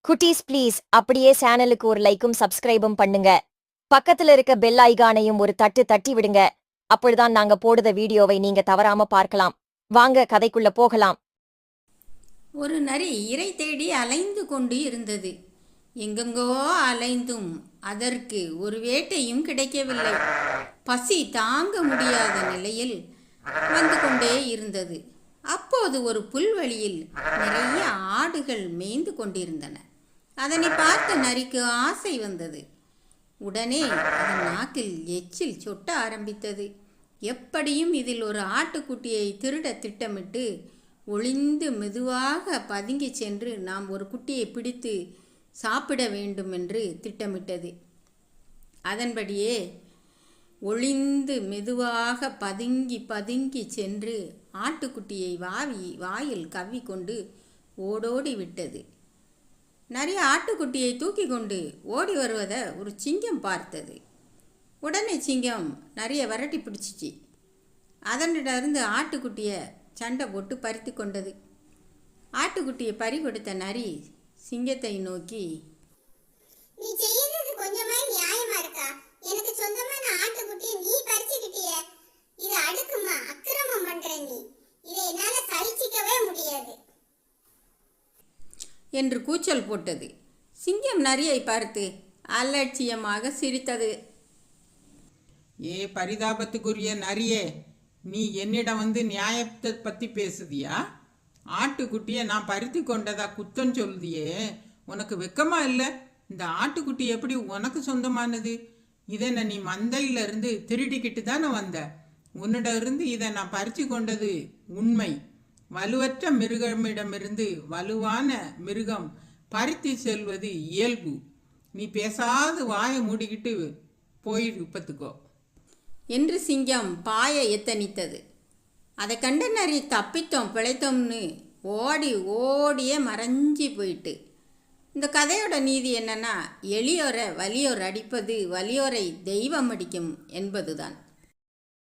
குட்டீஸ் ப்ளீஸ் அப்படியே சேனலுக்கு ஒரு லைக்கும் சப்ஸ்கிரைபும் பண்ணுங்க. பக்கத்துல இருக்க பெல் ஐகானையும் ஒரு தட்டு தட்டி விடுங்க. அப்பொழுதுதான் நாங்க போடுற வீடியோவை நீங்க தவறாம பார்க்கலாம். வாங்க கதைக்குள்ள போகலாம். ஒரு நரி இரை தேடி அலைந்து கொண்டு இருந்தது. எங்கெங்கோ அலைந்தும் அதற்கு ஒரு வேட்டையும் கிடைக்கவில்லை. பசி தாங்க முடியாத நிலையில் வந்து கொண்டே இருந்தது. அப்போது ஒரு புல்வெளியில் நிறைய ஆடுகள் மேய்ந்து கொண்டிருந்தன. அதனை பார்த்த நரிக்கு ஆசை வந்தது. உடனே அதன் நாக்கில் எச்சில் சொட்ட ஆரம்பித்தது. எப்படியும் இதில் ஒரு ஆட்டுக்குட்டியை திருட திட்டமிட்டு ஒளிந்து மெதுவாக பதுங்கி சென்று நாம் ஒரு குட்டியை பிடித்து சாப்பிட வேண்டும் என்று திட்டமிட்டது. அதன்படியே ஒளிந்து மெதுவாக பதுங்கி பதுங்கி சென்று ஆட்டுக்குட்டியை வாயில் கவ்விக்கொண்டு ஓடோடி விட்டது. நிறைய ஆட்டுக்குட்டியை தூக்கி கொண்டு ஓடி வருவதை ஒரு சிங்கம் பார்த்தது. உடனே சிங்கம் நிறைய விரட்டி பிடிச்சிச்சு. அதனிடமிருந்து ஆட்டுக்குட்டியை சண்டை போட்டு பறித்து கொண்டது. ஆட்டுக்குட்டியை பறி கொடுத்த நரி சிங்கத்தை நோக்கி, நீ செய்யறது கொஞ்சமா நியாயமா இருக்கா? எனக்கு சொந்தமான ஆட்டுக்குட்டியை நீ பறிச்சுக்கிட்டிய. இது அடுக்குமா? அக்கிரமம் பண்ற நீ. இதை என்னால சகிச்சிக்கவே முடியாது என்று கூச்சல் போட்டது. சிங்கம் நரியை பார்த்து அலட்சியமாக சிரித்தது. ஏ பரிதாபத்துக்குரிய நரியே, நீ என்னிடம் வந்து நியாயத்தை பற்றி பேசுதியா? ஆட்டுக்குட்டியை நான் பறித்து கொண்டதா குத்தம் சொல்லுதியே, உனக்கு வெக்கமா இல்லை? இந்த ஆட்டுக்குட்டி எப்படி உனக்கு சொந்தமானது? இதை நீ மந்தையிலிருந்து திருடிக்கிட்டு தானே வந்த. உன்னிடம் இருந்து இதை நான் பறித்து கொண்டது உண்மை. வலுவற்ற மிருகமிடமிருந்து வலுவான மிருகம் பறித்து செல்வது இயல்பு. நீ பேசாது வாயை மூடிக்கிட்டு போயிருப்பத்துக்கோ என்று சிங்கம் பாய எத்தனித்தது. அதை கண்ட நரி தப்பித்தோம் பிழைத்தோம்னு ஓடியே மறைஞ்சி போயிட்டு. இந்த கதையோட நீதி என்னன்னா, எளியோரை வலியோர் அடிப்பது வலியோரை தெய்வம் அடிக்கும் என்பதுதான்.